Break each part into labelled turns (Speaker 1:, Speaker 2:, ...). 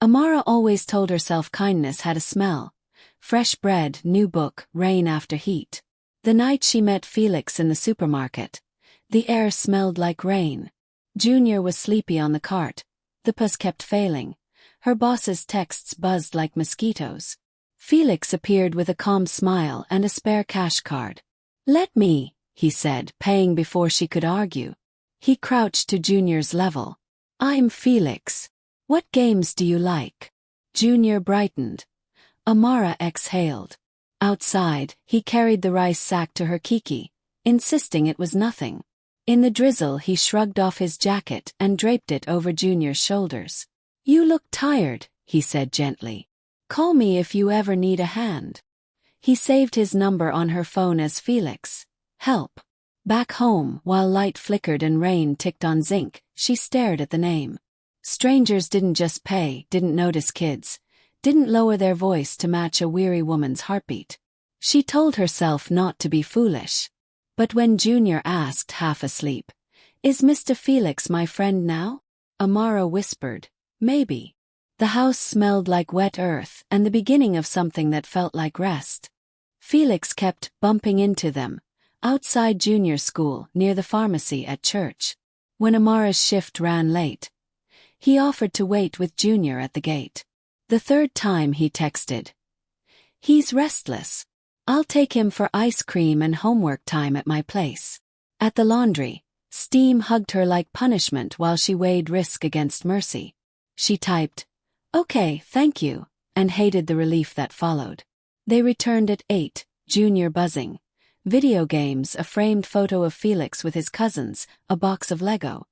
Speaker 1: Amara always told herself kindness had a smell. Fresh bread, new book, rain after heat. The night she met Felix in the supermarket, the air smelled like rain. Junior was sleepy on the cart. The bus kept failing. Her boss's texts buzzed like mosquitoes. Felix appeared with a calm smile and a spare cash card. "Let me," he said, paying before she could argue. He crouched to Junior's level. "I'm Felix. What games do you like?" Junior brightened. Amara exhaled. Outside, he carried the rice sack to her kiki, insisting it was nothing. In the drizzle, he shrugged off his jacket and draped it over Junior's shoulders. "You look tired," he said gently. "Call me if you ever need a hand." He saved his number on her phone as Felix. Help. Back home, while light flickered and rain ticked on zinc, she stared at the name. Strangers didn't just pay, didn't notice kids, didn't lower their voice to match a weary woman's heartbeat. She told herself not to be foolish. But when Junior asked, half asleep, "Is Mr. Felix my friend now?" Amara whispered, "Maybe." The house smelled like wet earth and the beginning of something that felt like rest. Felix kept bumping into them, outside Junior school, near the pharmacy at church. When Amara's shift ran late, he offered to wait with Junior at the gate. The third time he texted, "He's restless. I'll take him for ice cream and homework time at my place." At the laundry, steam hugged her like punishment while she weighed risk against mercy. She typed, "Okay, thank you," and hated the relief that followed. They returned at 8, Junior buzzing. Video games, a framed photo of Felix with his cousins, a box of Lego.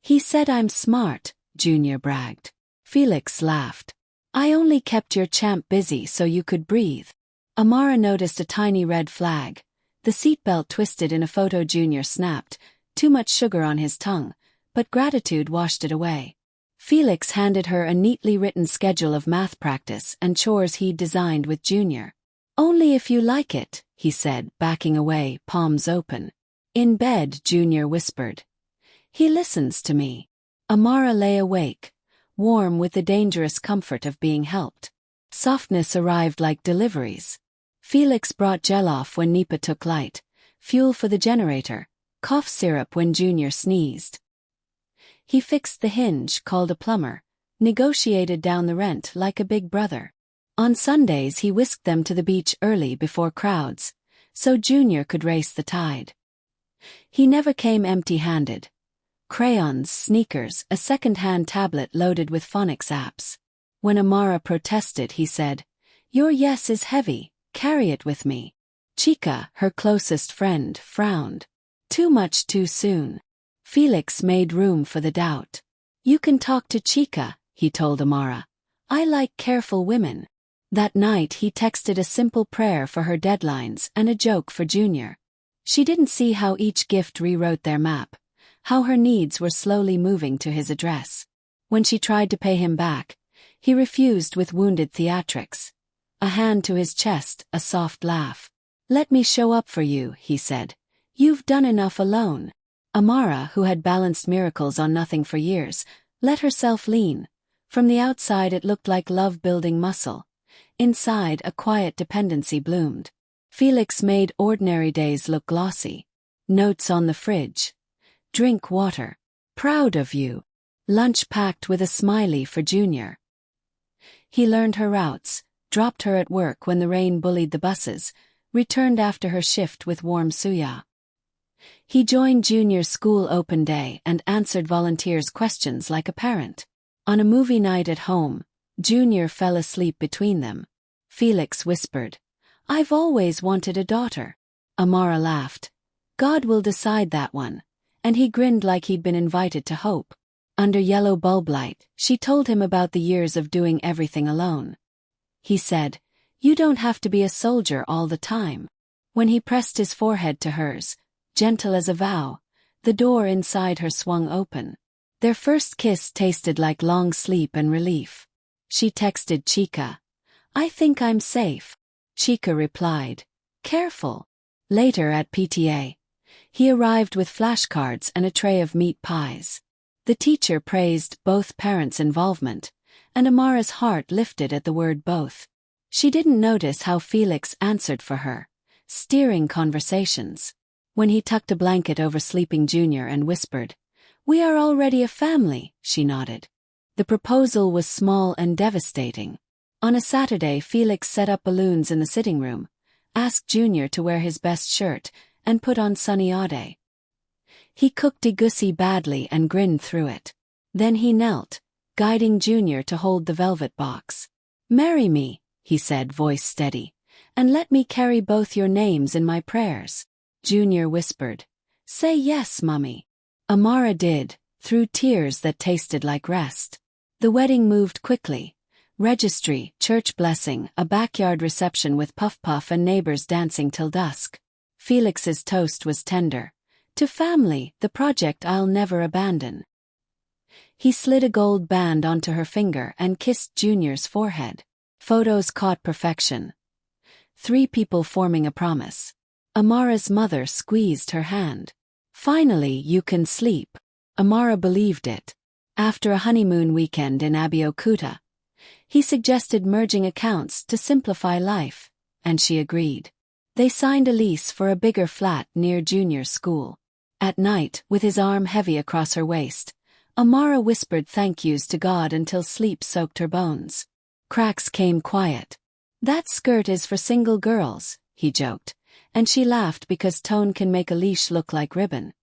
Speaker 1: "He said I'm smart," Junior bragged. Felix laughed. "I only kept your champ busy so you could breathe." Amara noticed a tiny red flag. The seatbelt twisted in a photo Junior snapped, too much sugar on his tongue, but gratitude washed it away. Felix handed her a neatly written schedule of math practice and chores he'd designed with Junior. "Only if you like it," he said, backing away, palms open. In bed, Junior whispered, "He listens to me." Amara lay awake, warm with the dangerous comfort of being helped. Softness arrived like deliveries. Felix brought Jell-Off when Nipa took light, fuel for the generator, cough syrup when Junior sneezed. He fixed the hinge, called a plumber, negotiated down the rent like a big brother. On Sundays he whisked them to the beach early before crowds, so Junior could race the tide. He never came empty-handed. Crayons, sneakers, a second-hand tablet loaded with phonics apps. When Amara protested, he said, "Your yes is heavy, carry it with me." Chica, her closest friend, frowned. Too much too soon. Felix made room for the doubt. "You can talk to Chica," he told Amara. "I like careful women." That night he texted a simple prayer for her deadlines and a joke for Junior. She didn't see how each gift rewrote their map, how her needs were slowly moving to his address. When she tried to pay him back, he refused with wounded theatrics. A hand to his chest, a soft laugh. "Let me show up for you," he said. "You've done enough alone." Amara, who had balanced miracles on nothing for years, let herself lean. From the outside it looked like love building muscle. Inside, a quiet dependency bloomed. Felix made ordinary days look glossy. Notes on the fridge. "Drink water. Proud of you." Lunch packed with a smiley for Junior. He learned her routes, dropped her at work when the rain bullied the buses, returned after her shift with warm suya. He joined Junior's school open day and answered volunteers' questions like a parent. On a movie night at home, Junior fell asleep between them. Felix whispered, "I've always wanted a daughter." Amara laughed. "God will decide that one." And he grinned like he'd been invited to hope. Under yellow bulb light, she told him about the years of doing everything alone. He said, "You don't have to be a soldier all the time." When he pressed his forehead to hers, gentle as a vow, the door inside her swung open. Their first kiss tasted like long sleep and relief. She texted Chica, "I think I'm safe." Chica replied, "Careful." Later at PTA, he arrived with flashcards and a tray of meat pies. The teacher praised both parents' involvement, and Amara's heart lifted at the word both. She didn't notice how Felix answered for her, steering conversations. When he tucked a blanket over sleeping Junior and whispered, "We are already a family," she nodded. The proposal was small and devastating. On a Saturday, Felix set up balloons in the sitting room, asked Junior to wear his best shirt, and put on sunny Ade. He cooked egusi badly and grinned through it. Then he knelt, guiding Junior to hold the velvet box. "Marry me," he said, voice steady, "and let me carry both your names in my prayers." Junior whispered, "Say yes, Mummy." Amara did, through tears that tasted like rest. The wedding moved quickly. Registry, church blessing, a backyard reception with puff-puff and neighbors dancing till dusk. Felix's toast was tender. "To family, the project I'll never abandon." He slid a gold band onto her finger and kissed Junior's forehead. Photos caught perfection. 3 people forming a promise. Amara's mother squeezed her hand. "Finally, you can sleep." Amara believed it. After a honeymoon weekend in Abeokuta, he suggested merging accounts to simplify life, and she agreed. They signed a lease for a bigger flat near Junior's school. At night, with his arm heavy across her waist, Amara whispered thank yous to God until sleep soaked her bones. Cracks came quiet. "That skirt is for single girls," he joked, and she laughed because tone can make a leash look like ribbon.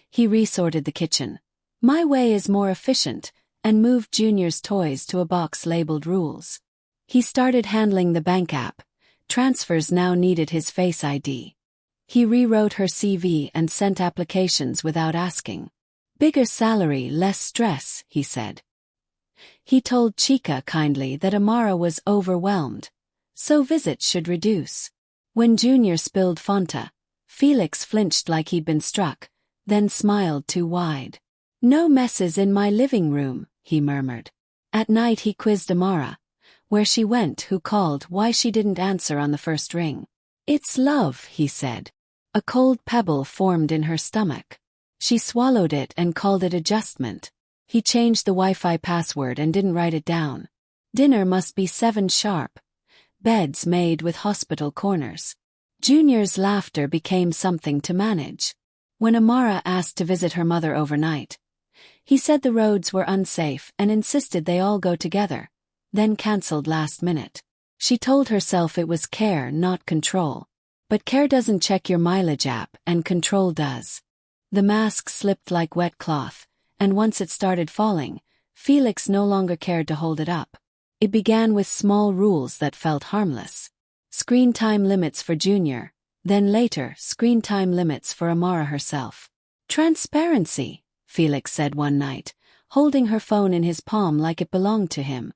Speaker 1: He resorted the kitchen. "My way is more efficient," and moved Junior's toys to a box labeled rules. He started handling the bank app. Transfers now needed his Face ID. He rewrote her CV and sent applications without asking. "Bigger salary, less stress," he said. He told Chica kindly that Amara was overwhelmed, so visits should reduce. When Junior spilled Fanta, Felix flinched like he'd been struck, then smiled too wide. "No messes in my living room," he murmured. At night he quizzed Amara. Where she went, who called, why she didn't answer on the first ring. "It's love," he said. A cold pebble formed in her stomach. She swallowed it and called it adjustment. He changed the Wi-Fi password and didn't write it down. Dinner must be 7 sharp. Beds made with hospital corners. Junior's laughter became something to manage. When Amara asked to visit her mother overnight, he said the roads were unsafe and insisted they all go together, then cancelled last minute. She told herself it was care, not control. But care doesn't check your mileage app, and control does. The mask slipped like wet cloth, and once it started falling, Felix no longer cared to hold it up. It began with small rules that felt harmless. Screen time limits for Junior, then later, screen time limits for Amara herself. "Transparency," Felix said one night, holding her phone in his palm like it belonged to him.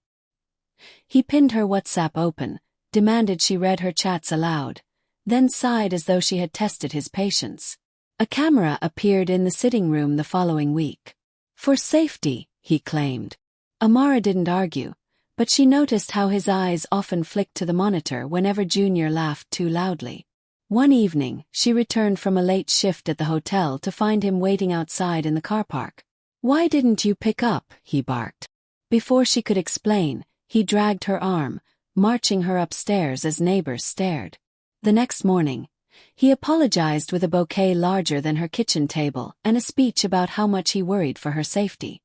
Speaker 1: He pinned her WhatsApp open, demanded she read her chats aloud, then sighed as though she had tested his patience. A camera appeared in the sitting room the following week. "For safety," he claimed. Amara didn't argue, but she noticed how his eyes often flicked to the monitor whenever Junior laughed too loudly. One evening, she returned from a late shift at the hotel to find him waiting outside in the car park. "Why didn't you pick up?" he barked. Before she could explain, he dragged her arm, marching her upstairs as neighbors stared. The next morning, he apologized with a bouquet larger than her kitchen table and a speech about how much he worried for her safety.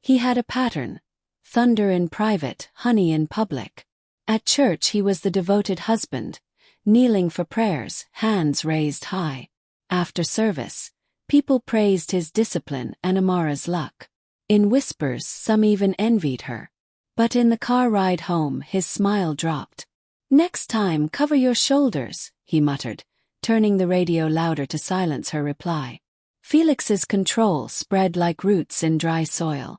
Speaker 1: He had a pattern: thunder in private, honey in public. At church he was the devoted husband, kneeling for prayers, hands raised high. After service, people praised his discipline and Amara's luck. In whispers, some even envied her. But in the car ride home, his smile dropped. "Next time, cover your shoulders," he muttered, turning the radio louder to silence her reply. Felix's control spread like roots in dry soil.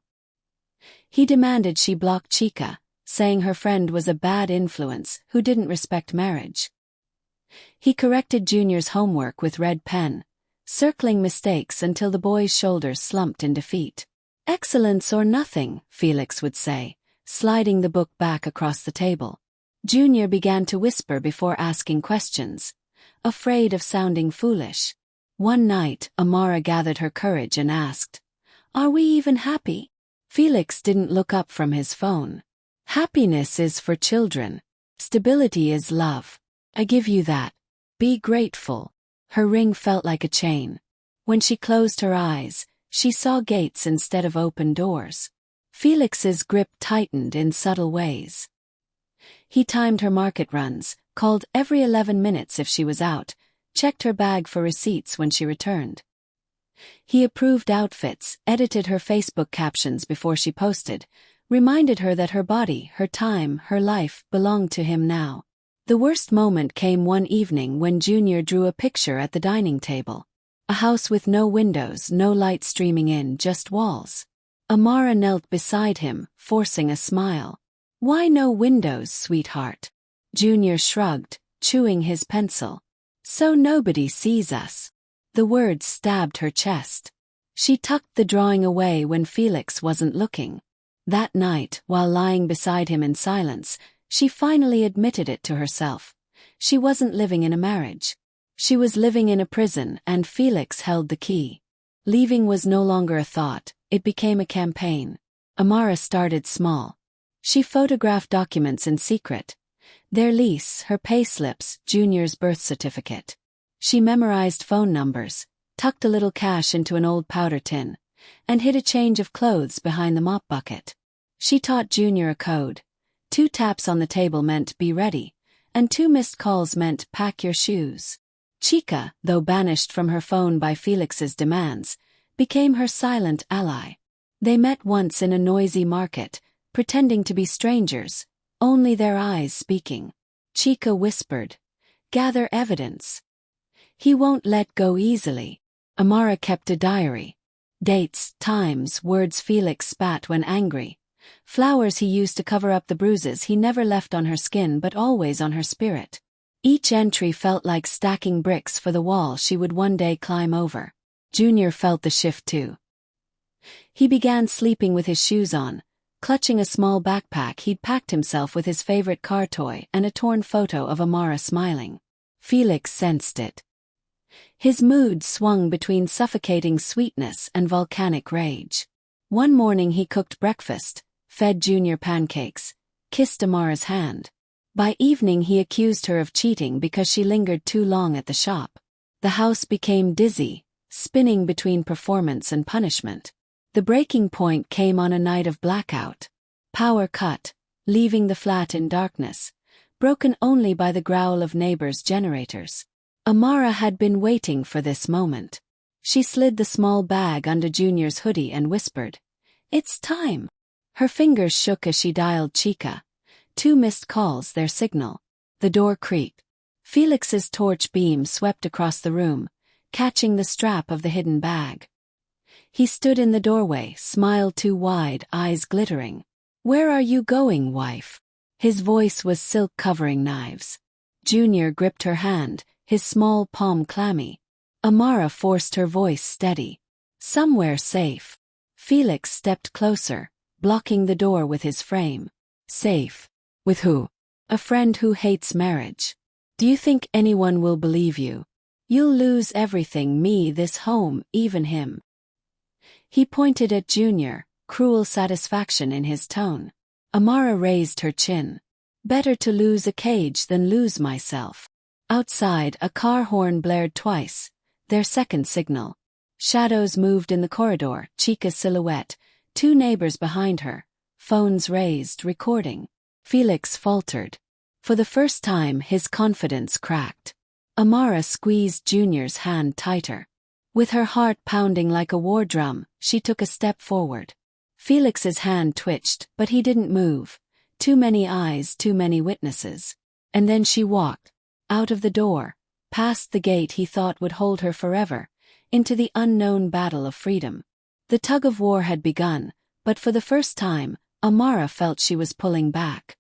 Speaker 1: He demanded she block Chica, saying her friend was a bad influence who didn't respect marriage. He corrected Junior's homework with red pen, circling mistakes until the boy's shoulders slumped in defeat. "Excellence or nothing," Felix would say, sliding the book back across the table. Junior began to whisper before asking questions, afraid of sounding foolish. One night, Amara gathered her courage and asked, "Are we even happy?" Felix didn't look up from his phone. Happiness is for children. Stability is love. I give you that. Be grateful. Her ring felt like a chain. When she closed her eyes, she saw gates instead of open doors. Felix's grip tightened in subtle ways. He timed her market runs, called every 11 minutes if she was out, checked her bag for receipts when she returned. He approved outfits, edited her Facebook captions before she posted, reminded her that her body, her time, her life belonged to him now. The worst moment came one evening when Junior drew a picture at the dining table. A house with no windows, no light streaming in, just walls. Amara knelt beside him, forcing a smile. Why no windows, sweetheart? Junior shrugged, chewing his pencil. So nobody sees us. The words stabbed her chest. She tucked the drawing away when Felix wasn't looking. That night, while lying beside him in silence, she finally admitted it to herself. She wasn't living in a marriage. She was living in a prison, and Felix held the key. Leaving was no longer a thought, it became a campaign. Amara started small. She photographed documents in secret. Their lease, her payslips, Junior's birth certificate. She memorized phone numbers, tucked a little cash into an old powder tin, and hid a change of clothes behind the mop bucket. She taught Junior a code. 2 taps on the table meant be ready, and 2 missed calls meant pack your shoes. Chica, though banished from her phone by Felix's demands, became her silent ally. They met once in a noisy market, pretending to be strangers, only their eyes speaking. Chica whispered, "Gather evidence." He won't let go easily. Amara kept a diary. Dates, times, words Felix spat when angry. Flowers he used to cover up the bruises he never left on her skin but always on her spirit. Each entry felt like stacking bricks for the wall she would one day climb over. Junior felt the shift too. He began sleeping with his shoes on, clutching a small backpack he'd packed himself with his favorite car toy and a torn photo of Amara smiling. Felix sensed it. His mood swung between suffocating sweetness and volcanic rage. One morning he cooked breakfast, fed Junior pancakes, kissed Amara's hand. By evening he accused her of cheating because she lingered too long at the shop. The house became dizzy, spinning between performance and punishment. The breaking point came on a night of blackout. Power cut, leaving the flat in darkness, broken only by the growl of neighbors' generators. Amara had been waiting for this moment. She slid the small bag under Junior's hoodie and whispered, "It's time." Her fingers shook as she dialed Chica. 2 missed calls, their signal. The door creaked. Felix's torch beam swept across the room, catching the strap of the hidden bag. He stood in the doorway, smile too wide, eyes glittering. "Where are you going, wife?" His voice was silk covering knives. Junior gripped her hand, his small palm clammy. Amara forced her voice steady. "Somewhere safe." Felix stepped closer, blocking the door with his frame. "Safe? With who?" "A friend who hates marriage. Do you think anyone will believe you? You'll lose everything, me, this home, even him." He pointed at Junior, cruel satisfaction in his tone. Amara raised her chin. "Better to lose a cage than lose myself." Outside, a car horn blared twice, their second signal. Shadows moved in the corridor, Chica's silhouette, 2 neighbors behind her, phones raised, recording. Felix faltered. For the first time, his confidence cracked. Amara squeezed Junior's hand tighter. With her heart pounding like a war drum, she took a step forward. Felix's hand twitched, but he didn't move. Too many eyes, too many witnesses. And then she walked. Out of the door, past the gate he thought would hold her forever, into the unknown battle of freedom. The tug of war had begun, but for the first time, Amara felt she was pulling back.